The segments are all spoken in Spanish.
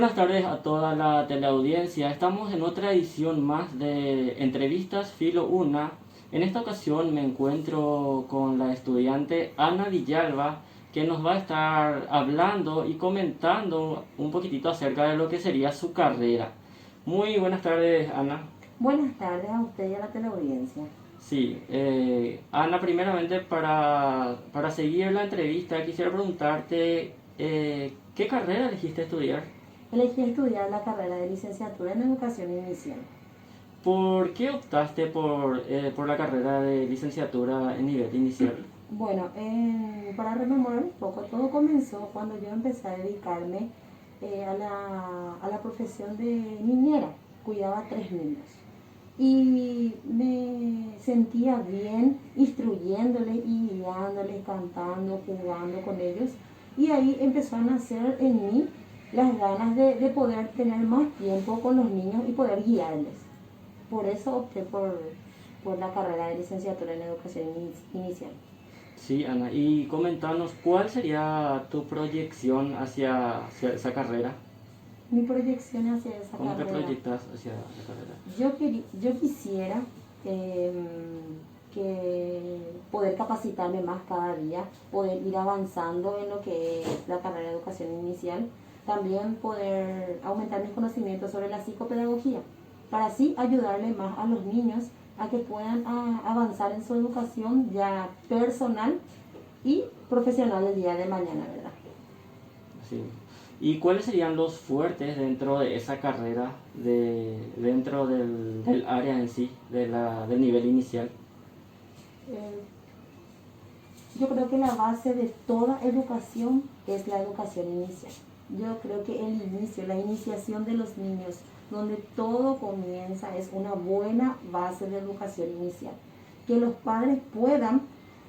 Buenas tardes a toda la teleaudiencia. Estamos en otra edición más de Entrevistas Filo Una. En esta ocasión me encuentro con la estudiante Ana Villalba, que nos va a estar hablando y comentando un poquitito acerca de lo que sería su carrera. Muy buenas tardes, Ana. Buenas tardes a usted y a la teleaudiencia. Sí, Ana, primeramente para seguir la entrevista quisiera preguntarte ¿qué carrera elegiste estudiar? Elegí estudiar la carrera de licenciatura en educación inicial. ¿Por qué optaste por la carrera de licenciatura en nivel inicial? Bueno, para rememorar un poco, todo comenzó cuando yo empecé a dedicarme a la profesión de niñera. Cuidaba a 3 niños. Y me sentía bien instruyéndoles y guiándoles, cantando, jugando con ellos. Y ahí empezó a nacer en mí las ganas de poder tener más tiempo con los niños y poder guiarles. Por eso opté por la carrera de licenciatura en educación inicial. Sí, Ana, y comentanos, ¿cuál sería tu proyección hacia esa carrera? Mi proyección hacia esa ¿Cómo te carrera. proyectas hacia la carrera? Yo quisiera que poder capacitarme más cada día, poder ir avanzando en lo que es la carrera de educación inicial, también poder aumentar mis conocimientos sobre la psicopedagogía, para así ayudarle más a los niños a que puedan avanzar en su educación ya personal y profesional el día de mañana, ¿verdad? Sí. ¿Y cuáles serían los fuertes dentro de esa carrera, dentro del área en sí, del nivel inicial? Eh, Yo creo que la base de toda educación es la educación inicial. Yo creo que el inicio, la iniciación de los niños, donde todo comienza, es una buena base de educación inicial. Que los padres puedan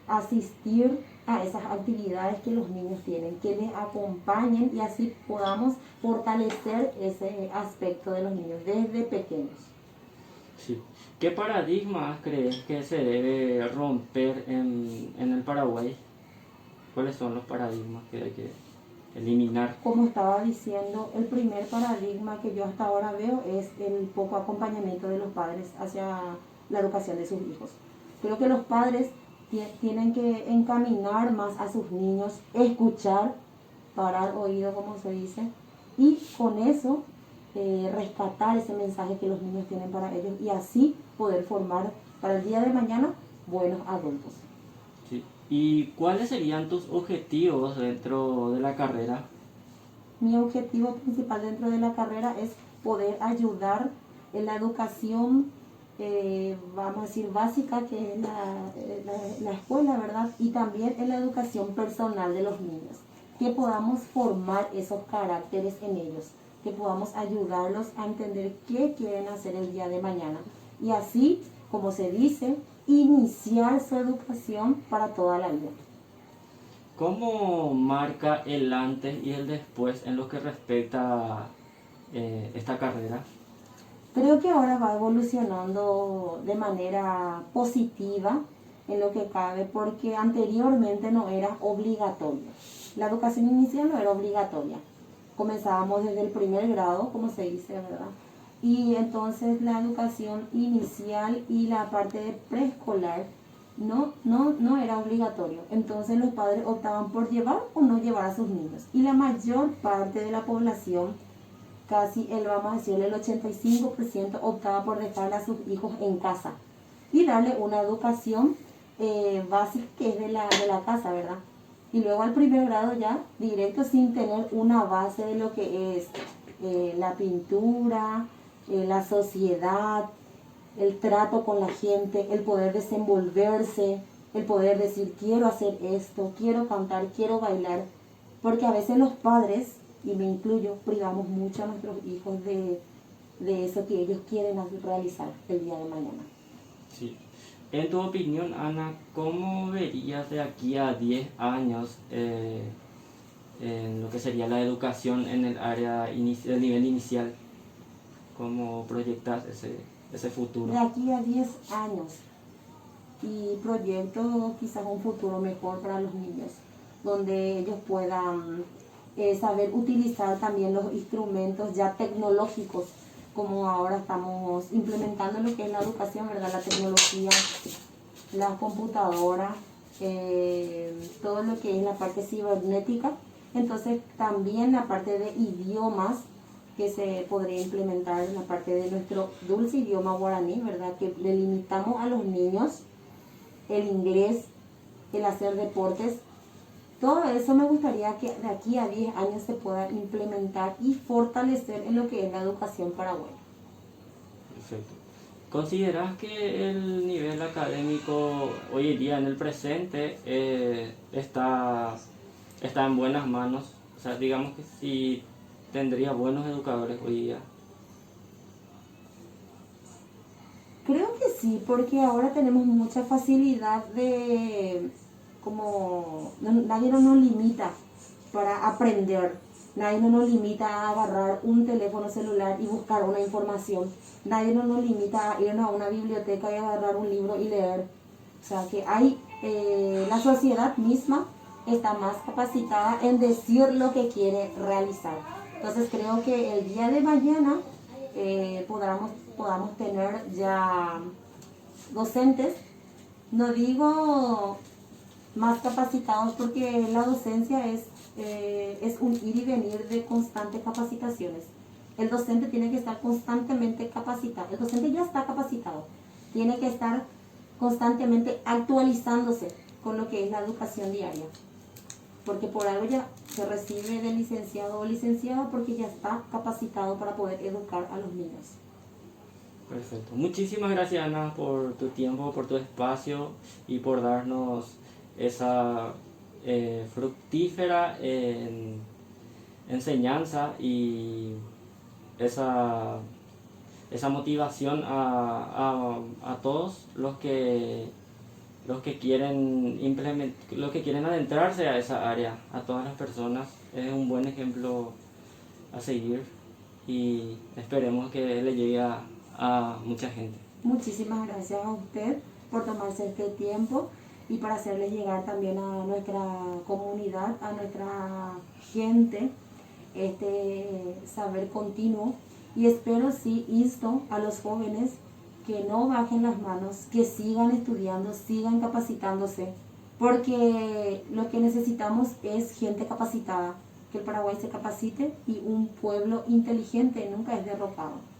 asistir a esas actividades que los niños tienen, que les acompañen y así podamos fortalecer ese aspecto de los niños desde pequeños. Sí. ¿Qué paradigmas crees que se debe romper en el Paraguay? ¿Cuáles son los paradigmas que hay que eliminar? Como estaba diciendo, el primer paradigma que yo hasta ahora veo es el poco acompañamiento de los padres hacia la educación de sus hijos. Creo que los padres tienen que encaminar más a sus niños, escuchar, parar oído, como se dice, y con eso rescatar ese mensaje que los niños tienen para ellos y así poder formar para el día de mañana buenos adultos. Sí. ¿Y cuáles serían tus objetivos dentro de la carrera? Mi objetivo principal dentro de la carrera es poder ayudar en la educación, vamos a decir, básica, que es la escuela, ¿verdad? Y también en la educación personal de los niños, que podamos formar esos caracteres en ellos, que podamos ayudarlos a entender qué quieren hacer el día de mañana. Y así, como se dice, iniciar su educación para toda la vida. ¿Cómo marca el antes y el después en lo que respecta a esta carrera? Creo que ahora va evolucionando de manera positiva en lo que cabe, porque anteriormente no era obligatorio. La educación inicial no era obligatoria. Comenzábamos desde el primer grado, como se dice, ¿verdad? Y entonces la educación inicial y la parte de preescolar no era obligatorio. Entonces los padres optaban por llevar o no llevar a sus niños. Y la mayor parte de la población, casi vamos a decir, el 85% optaba por dejar a sus hijos en casa y darle una educación básica que es de la casa, ¿verdad? Y luego al primer grado ya directo sin tener una base de lo que es la pintura, la sociedad, el trato con la gente, el poder desenvolverse, el poder decir quiero hacer esto, quiero cantar, quiero bailar, porque a veces los padres, y me incluyo, privamos mucho a nuestros hijos de eso que ellos quieren realizar el día de mañana. Sí. En tu opinión, Ana, ¿cómo verías de aquí a 10 años en lo que sería la educación en el área del nivel inicial? ¿Cómo proyectas ese futuro? De aquí a 10 años, y proyecto quizás un futuro mejor para los niños, donde ellos puedan saber utilizar también los instrumentos ya tecnológicos, como ahora estamos implementando lo que es la educación, ¿verdad? La tecnología, la computadora, todo lo que es la parte cibernética. Entonces también la parte de idiomas que se podría implementar en la parte de nuestro dulce idioma guaraní, ¿verdad? Que le limitamos a los niños el inglés, el hacer deportes. Todo eso me gustaría que de aquí a 10 años se pueda implementar y fortalecer en lo que es la educación paraguaya. Perfecto. ¿Consideras que el nivel académico hoy en día, en el presente, está en buenas manos? O sea, digamos que si tendría buenos educadores hoy día. Creo que sí, porque ahora tenemos mucha facilidad de, como nadie nos limita para aprender, nadie nos limita a agarrar un teléfono celular y buscar una información, nadie nos limita a irnos a una biblioteca y agarrar un libro y leer. O sea que hay, la sociedad misma está más capacitada en decir lo que quiere realizar. Entonces creo que el día de mañana podamos tener ya docentes, no digo más capacitados, porque la docencia es un ir y venir de constantes capacitaciones. El docente tiene que estar constantemente capacitado. El docente ya está capacitado, tiene que estar constantemente actualizándose con lo que es la educación diaria, porque por algo ya se recibe de licenciado o licenciada, porque ya está capacitado para poder educar a los niños. Perfecto. Muchísimas gracias, Ana, por tu tiempo, por tu espacio y por darnos esa fructífera enseñanza y esa motivación a todos los que quieren los que quieren adentrarse a esa área, a todas las personas. Es un buen ejemplo a seguir y esperemos que le llegue a mucha gente. Muchísimas gracias a usted por tomarse este tiempo y para hacerles llegar también a nuestra comunidad, a nuestra gente, este saber continuo. Y espero, sí, insto a los jóvenes que no bajen las manos, que sigan estudiando, sigan capacitándose, porque lo que necesitamos es gente capacitada, que el Paraguay se capacite, y un pueblo inteligente nunca es derrotado.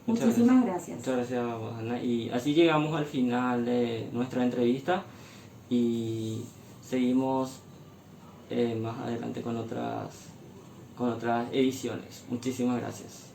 Muchísimas gracias. Muchas gracias, Ana. Y así llegamos al final de nuestra entrevista y seguimos más adelante con otras ediciones. Muchísimas gracias.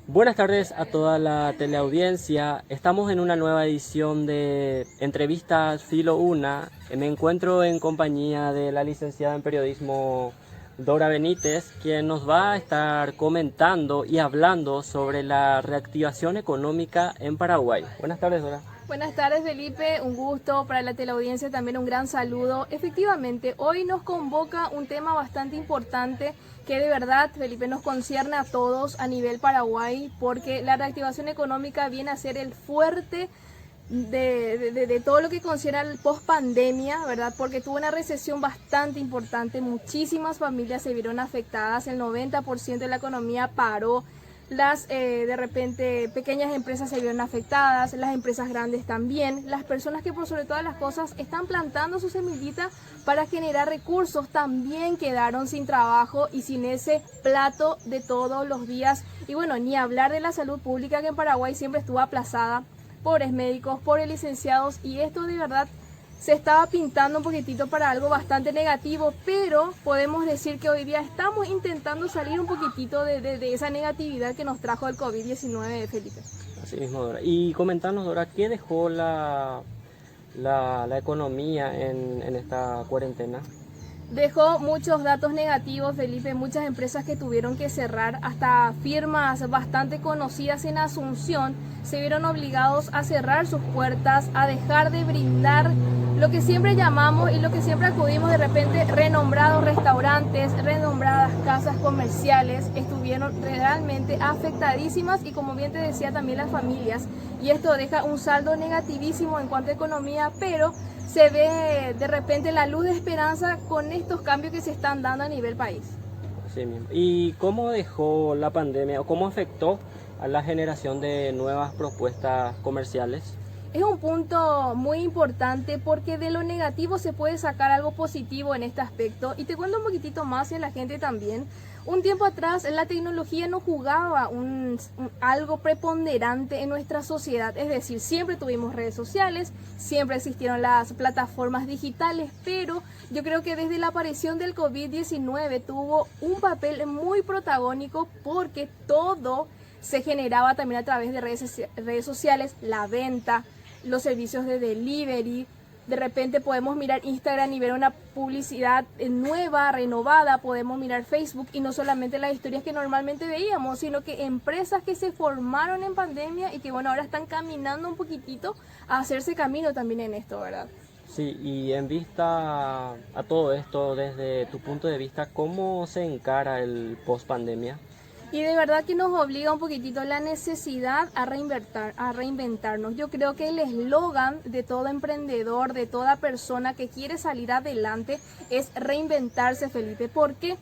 Buenas tardes a toda la teleaudiencia. Estamos en una nueva edición de Entrevistas Filo Una. Me encuentro en compañía de la licenciada en periodismo Dora Benítez, quien nos va a estar comentando y hablando sobre la reactivación económica en Paraguay. Buenas tardes, Dora. Buenas tardes, Felipe, un gusto para la teleaudiencia, también un gran saludo. Efectivamente, hoy nos convoca un tema bastante importante que de verdad, Felipe, nos concierne a todos a nivel Paraguay, porque la reactivación económica viene a ser el fuerte de todo lo que concierne al post-pandemia, ¿verdad? Porque tuvo una recesión bastante importante, muchísimas familias se vieron afectadas, el 90% de la economía paró. Las de repente pequeñas empresas se vieron afectadas, las empresas grandes también, las personas que por sobre todas las cosas están plantando su semillita para generar recursos también quedaron sin trabajo y sin ese plato de todos los días. Y bueno, ni hablar de la salud pública, que en Paraguay siempre estuvo aplazada, pobres médicos, pobres licenciados, y esto de verdad se estaba pintando un poquitito para algo bastante negativo, pero podemos decir que hoy día estamos intentando salir un poquitito de esa negatividad que nos trajo el COVID-19, Felipe. Así mismo, Dora. Y comentarnos, Dora, ¿qué dejó la economía en esta cuarentena? Dejó muchos datos negativos, Felipe, muchas empresas que tuvieron que cerrar, hasta firmas bastante conocidas en Asunción se vieron obligados a cerrar sus puertas, a dejar de brindar lo que siempre llamamos y lo que siempre acudimos, de repente renombrados restaurantes, renombradas casas comerciales, estuvieron realmente afectadísimas, y como bien te decía, también las familias, y esto deja un saldo negativísimo en cuanto a economía, pero se ve de repente la luz de esperanza con estos cambios que se están dando a nivel país. Sí mismo. ¿Y cómo dejó la pandemia o cómo afectó a la generación de nuevas propuestas comerciales? Es un punto muy importante porque de lo negativo se puede sacar algo positivo en este aspecto. Y te cuento un poquitito más y a la gente también. Un tiempo atrás la tecnología no jugaba algo preponderante en nuestra sociedad. Es decir, siempre tuvimos redes sociales, siempre existieron las plataformas digitales, pero yo creo que desde la aparición del COVID-19 tuvo un papel muy protagónico porque todo se generaba también a través de redes sociales, la venta, los servicios de delivery. De repente podemos mirar Instagram y ver una publicidad nueva, renovada, podemos mirar Facebook y no solamente las historias que normalmente veíamos, sino que empresas que se formaron en pandemia y que bueno, ahora están caminando un poquitito a hacerse camino también en esto, ¿verdad? Sí, y en vista a todo esto, desde tu punto de vista, ¿cómo se encara el post pandemia? Y de verdad que nos obliga un poquitito la necesidad a reinventarnos. Yo creo que el eslogan de todo emprendedor, de toda persona que quiere salir adelante es reinventarse, Felipe. Porque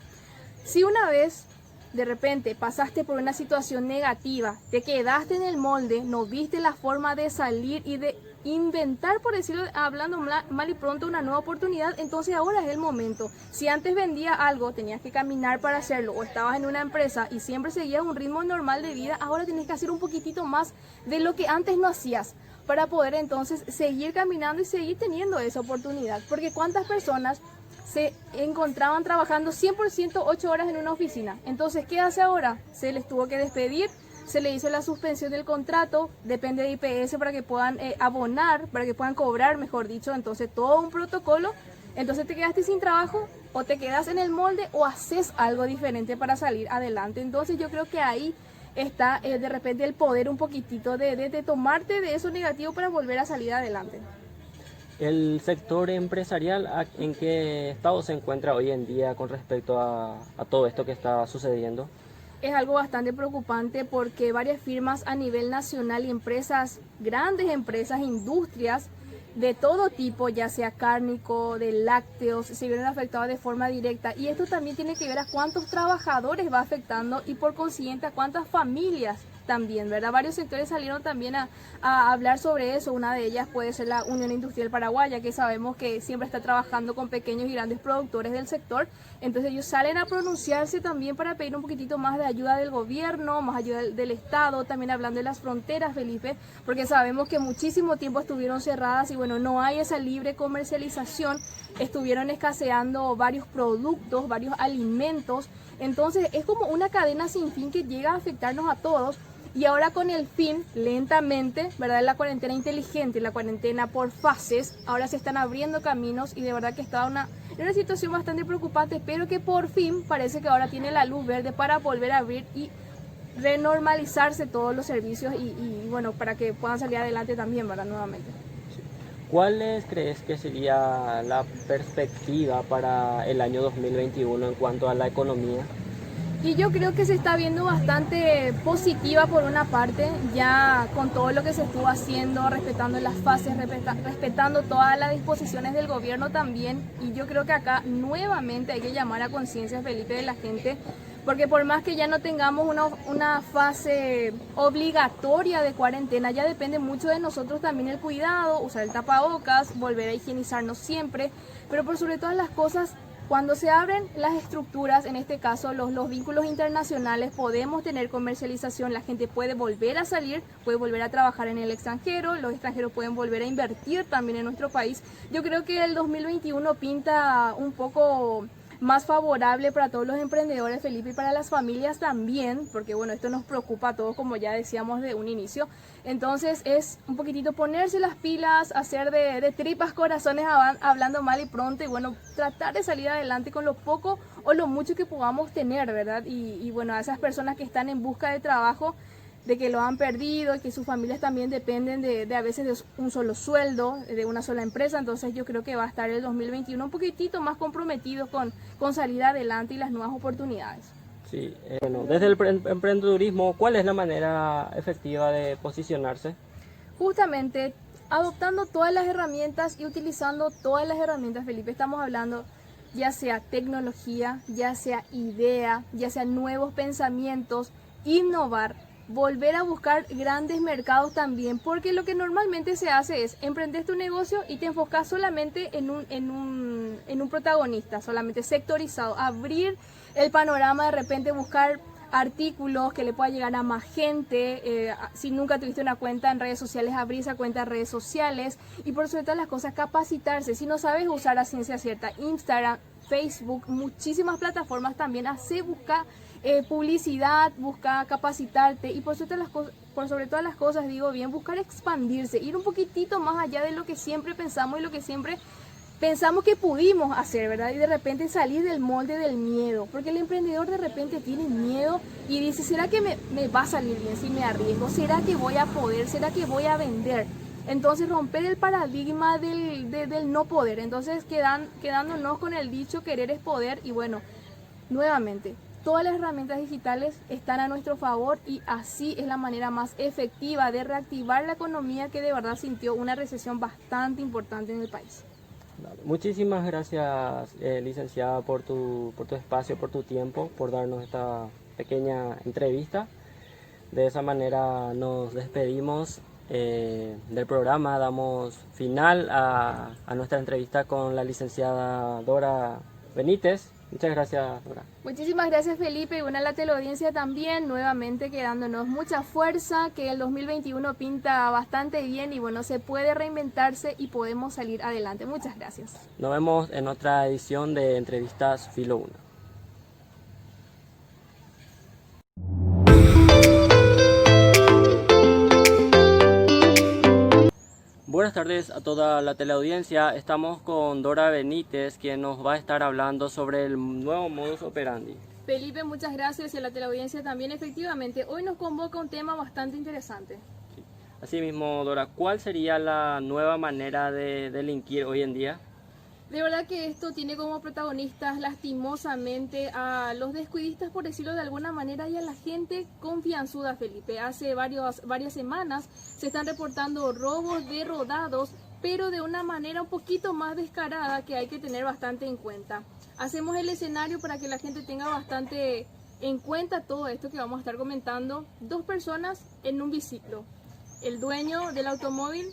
si una vez de repente pasaste por una situación negativa, te quedaste en el molde, no viste la forma de salir y de inventar, por decirlo, hablando mal y pronto, una nueva oportunidad, entonces ahora es el momento. Si antes vendías algo, tenías que caminar para hacerlo, o estabas en una empresa y siempre seguías un ritmo normal de vida, ahora tienes que hacer un poquitito más de lo que antes no hacías, para poder entonces seguir caminando y seguir teniendo esa oportunidad. Porque cuántas personas se encontraban trabajando 100% 8 horas en una oficina. Entonces, ¿qué hace ahora? Se les tuvo que despedir, se le hizo la suspensión del contrato, depende de IPS para que puedan abonar, para que puedan cobrar, mejor dicho. Entonces, todo un protocolo. Entonces, te quedaste sin trabajo, o te quedas en el molde, o haces algo diferente para salir adelante. Entonces, yo creo que ahí está de repente el poder un poquitito de tomarte de eso negativo para volver a salir adelante. ¿El sector empresarial en qué estado se encuentra hoy en día con respecto a todo esto que está sucediendo? Es algo bastante preocupante porque varias firmas a nivel nacional y empresas, grandes empresas, industrias de todo tipo, ya sea cárnico, de lácteos, se vieron afectados de forma directa. Y esto también tiene que ver a cuántos trabajadores va afectando y por consiguiente a cuántas familias también, ¿verdad? Varios sectores salieron también a hablar sobre eso. Una de ellas puede ser la Unión Industrial Paraguaya, que sabemos que siempre está trabajando con pequeños y grandes productores del sector. Entonces ellos salen a pronunciarse también para pedir un poquitito más de ayuda del gobierno, más ayuda del Estado, también hablando de las fronteras, Felipe, porque sabemos que muchísimo tiempo estuvieron cerradas y bueno, no hay esa libre comercialización, estuvieron escaseando varios productos, varios alimentos. Entonces es como una cadena sin fin que llega a afectarnos a todos. Y ahora con el fin, lentamente, ¿verdad? La cuarentena inteligente, la cuarentena por fases, ahora se están abriendo caminos y de verdad que está en una situación bastante preocupante, pero que por fin parece que ahora tiene la luz verde para volver a abrir y renormalizarse todos los servicios y bueno, para que puedan salir adelante también, ¿verdad? Nuevamente. ¿Cuáles crees que sería la perspectiva para el año 2021 en cuanto a la economía? Y yo creo que se está viendo bastante positiva por una parte, ya con todo lo que se estuvo haciendo, respetando las fases, respetando todas las disposiciones del gobierno también. Y yo creo que acá nuevamente hay que llamar a conciencia, Felipe, de la gente, porque por más que ya no tengamos una fase obligatoria de cuarentena, ya depende mucho de nosotros también el cuidado, usar el tapabocas, volver a higienizarnos siempre, pero por sobre todas las cosas, cuando se abren las estructuras, en este caso los vínculos internacionales, podemos tener comercialización, la gente puede volver a salir, puede volver a trabajar en el extranjero, los extranjeros pueden volver a invertir también en nuestro país. Yo creo que el 2021 pinta un poco más favorable para todos los emprendedores, Felipe, y para las familias también, porque bueno, esto nos preocupa a todos, como ya decíamos de un inicio. Entonces es un poquitito ponerse las pilas, hacer de tripas corazones, hablando mal y pronto, y bueno, tratar de salir adelante con lo poco o lo mucho que podamos tener, ¿verdad? Y bueno, a esas personas que están en busca de trabajo, de que lo han perdido y que sus familias también dependen de a veces de un solo sueldo, de una sola empresa. Entonces yo creo que va a estar el 2021 un poquitito más comprometido con salir adelante y las nuevas oportunidades. Sí, bueno, desde el emprendedurismo, ¿cuál es la manera efectiva de posicionarse? Justamente adoptando todas las herramientas y utilizando todas las herramientas, Felipe. Estamos hablando ya sea tecnología, ya sea idea, ya sea nuevos pensamientos, innovar, volver a buscar grandes mercados también, porque lo que normalmente se hace es emprender tu negocio y te enfocas solamente en un protagonista, solamente sectorizado, abrir el panorama, de repente buscar artículos que le pueda llegar a más gente. Si nunca tuviste una cuenta en redes sociales, abrir esa cuenta en redes sociales, y por sobre todas las cosas capacitarse. Si no sabes usar a ciencia cierta Instagram, Facebook, muchísimas plataformas también, busca publicidad, busca capacitarte, y por sobre todas las cosas, digo bien, buscar expandirse, ir un poquitito más allá de lo que siempre pensamos y lo que siempre pensamos que pudimos hacer, ¿verdad? Y de repente salir del molde del miedo, porque el emprendedor de repente tiene miedo y dice, ¿será que me va a salir bien si me arriesgo? ¿Será que voy a poder? ¿Será que voy a vender? Entonces romper el paradigma del no poder. Entonces quedándonos con el dicho querer es poder. Y bueno, nuevamente, todas las herramientas digitales están a nuestro favor, y así es la manera más efectiva de reactivar la economía, que de verdad sintió una recesión bastante importante en el país. Muchísimas gracias, licenciada, por tu espacio, por tu tiempo, por darnos esta pequeña entrevista. De esa manera nos despedimos del programa, damos final a nuestra entrevista con la licenciada Dora Benítez. Muchas gracias, Dora. Muchísimas gracias, Felipe, y bueno, a la teleaudiencia también, nuevamente quedándonos mucha fuerza, que el 2021 pinta bastante bien y bueno, se puede reinventarse y podemos salir adelante. Muchas gracias. Nos vemos en otra edición de Entrevistas Filo 1. Buenas tardes a toda la teleaudiencia. Estamos con Dora Benítez, quien nos va a estar hablando sobre el nuevo modus operandi. Felipe, muchas gracias, y a la teleaudiencia también. Efectivamente, hoy nos convoca un tema bastante interesante. Sí. Asimismo, Dora, ¿cuál sería la nueva manera de delinquir hoy en día? De verdad que esto tiene como protagonistas lastimosamente a los descuidistas, por decirlo de alguna manera, y a la gente confianzuda, Felipe. Hace varias semanas se están reportando robos de rodados, pero de una manera un poquito más descarada, que hay que tener bastante en cuenta. Hacemos el escenario para que la gente tenga bastante en cuenta todo esto que vamos a estar comentando. 2 personas en un biciclo. El dueño del automóvil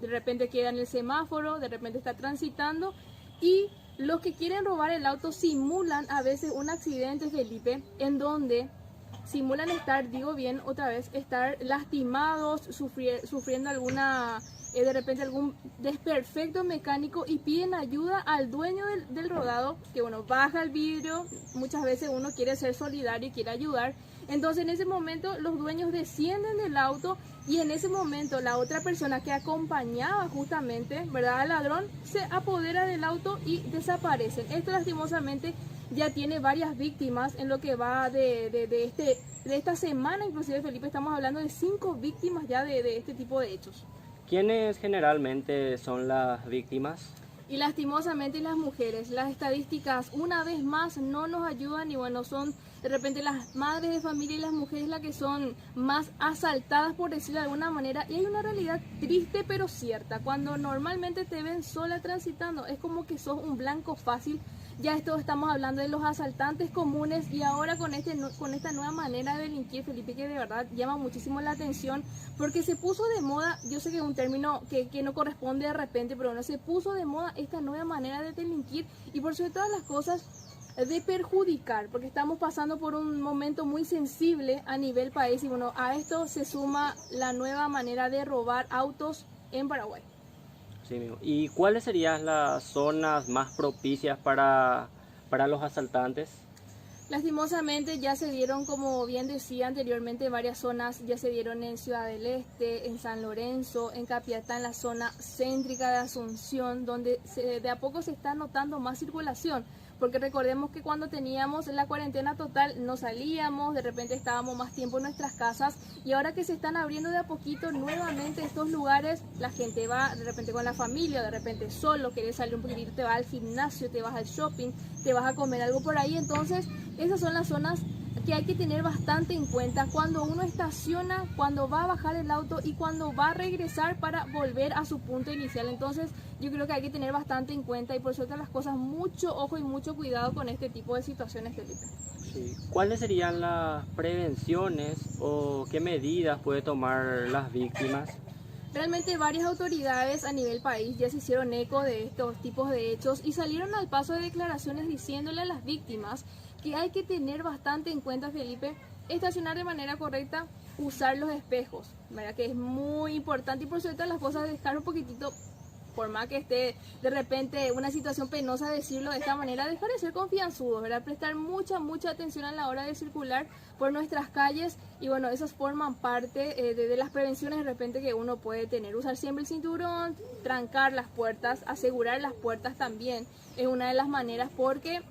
de repente queda en el semáforo, de repente está transitando, y los que quieren robar el auto simulan a veces un accidente, Felipe, en donde simulan estar estar lastimados, sufriendo de repente algún desperfecto mecánico, y piden ayuda al dueño del rodado, que bueno, baja el vidrio. Muchas veces uno quiere ser solidario y quiere ayudar. Entonces en ese momento los dueños descienden del auto, y en ese momento la otra persona que acompañaba justamente, ¿verdad?, al ladrón, se apodera del auto y desaparecen. Esto lastimosamente ya tiene varias víctimas en lo que va de esta semana. Inclusive, Felipe, estamos hablando de 5 víctimas ya de este tipo de hechos. ¿Quiénes generalmente son las víctimas? Y lastimosamente las mujeres. Las estadísticas una vez más no nos ayudan, y bueno, son de repente las madres de familia y las mujeres las que son más asaltadas, por decirlo de alguna manera. Y hay una realidad triste pero cierta: cuando normalmente te ven sola transitando, es como que sos un blanco fácil. Ya estamos hablando de los asaltantes comunes, y ahora con esta nueva manera de delinquir, Felipe, que de verdad llama muchísimo la atención, porque se puso de moda. Yo sé que es un término que no corresponde de repente, pero bueno, se puso de moda esta nueva manera de delinquir, y por sobre todas las cosas de perjudicar, porque estamos pasando por un momento muy sensible a nivel país, y bueno, a esto se suma la nueva manera de robar autos en Paraguay. Sí, mismo. ¿Y cuáles serían las zonas más propicias para los asaltantes? Lastimosamente ya se dieron, como bien decía anteriormente, varias zonas. Ya se dieron en Ciudad del Este, en San Lorenzo, en Capiatá, en la zona céntrica de Asunción, donde de a poco se está notando más circulación. Porque recordemos que cuando teníamos la cuarentena total no salíamos, de repente estábamos más tiempo en nuestras casas, y ahora que se están abriendo de a poquito nuevamente estos lugares, la gente va de repente con la familia, de repente solo, querés salir un poquitito, te vas al gimnasio, te vas al shopping, te vas a comer algo por ahí. Entonces esas son las zonas que hay que tener bastante en cuenta cuando uno estaciona, cuando va a bajar el auto y cuando va a regresar para volver a su punto inicial. Entonces yo creo que hay que tener bastante en cuenta y por suerte las cosas, mucho ojo y mucho cuidado con este tipo de situaciones, Felipe. Sí. ¿Cuáles serían las prevenciones o qué medidas puede tomar las víctimas? Realmente varias autoridades a nivel país ya se hicieron eco de estos tipos de hechos y salieron al paso de declaraciones diciéndole a las víctimas que hay que tener bastante en cuenta, Felipe, estacionar de manera correcta, usar los espejos, ¿verdad? Que es muy importante y por cierto las cosas dejar un poquitito, por más que esté de repente una situación penosa decirlo de esta manera, dejar de ser confianzudos, ¿verdad? Prestar mucha atención a la hora de circular por nuestras calles y bueno, esas forman parte de las prevenciones de repente que uno puede tener. Usar siempre el cinturón, trancar las puertas, asegurar las puertas también es una de las maneras porque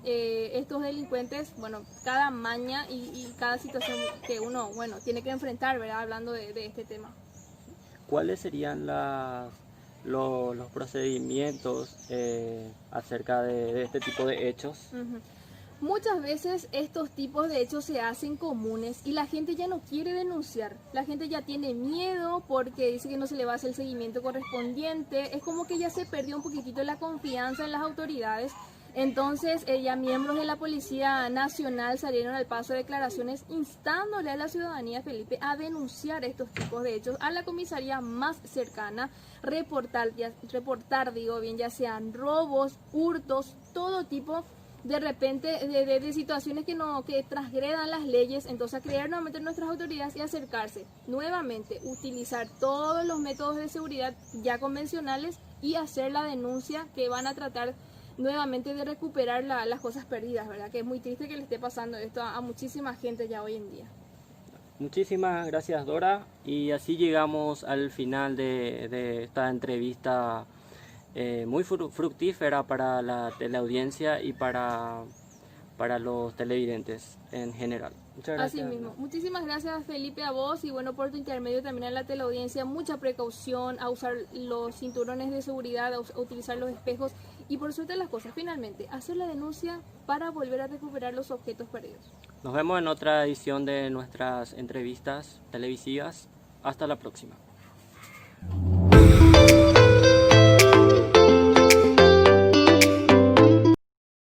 estos delincuentes, bueno, cada maña y cada situación que uno, bueno, tiene que enfrentar, ¿verdad? Hablando de este tema. ¿Cuáles serían los procedimientos acerca de este tipo de hechos? Muchas veces estos tipos de hechos se hacen comunes y la gente ya no quiere denunciar. La gente ya tiene miedo porque dice que no se le va a hacer el seguimiento correspondiente. Es como que ya se perdió un poquitito la confianza en las autoridades. Entonces, ya miembros de la Policía Nacional salieron al paso de declaraciones instándole a la ciudadanía, Felipe, a denunciar estos tipos de hechos a la comisaría más cercana, reportar ya sean robos, hurtos, todo tipo de repente de situaciones que transgredan las leyes. Entonces, creer nuevamente en nuestras autoridades y acercarse nuevamente, utilizar todos los métodos de seguridad ya convencionales y hacer la denuncia que van a tratar nuevamente de recuperar las cosas perdidas, ¿verdad? Que es muy triste que le esté pasando esto a muchísima gente ya hoy en día. Muchísimas gracias, Dora, y así llegamos al final de esta entrevista muy fructífera para la teleaudiencia y para los televidentes en general. Muchas gracias. Así mismo. Muchísimas gracias, Felipe, a vos y bueno, por tu intermedio también a la teleaudiencia. Mucha precaución a usar los cinturones de seguridad, a utilizar los espejos y por suerte las cosas. Finalmente, hacer la denuncia para volver a recuperar los objetos perdidos. Nos vemos en otra edición de nuestras entrevistas televisivas. Hasta la próxima.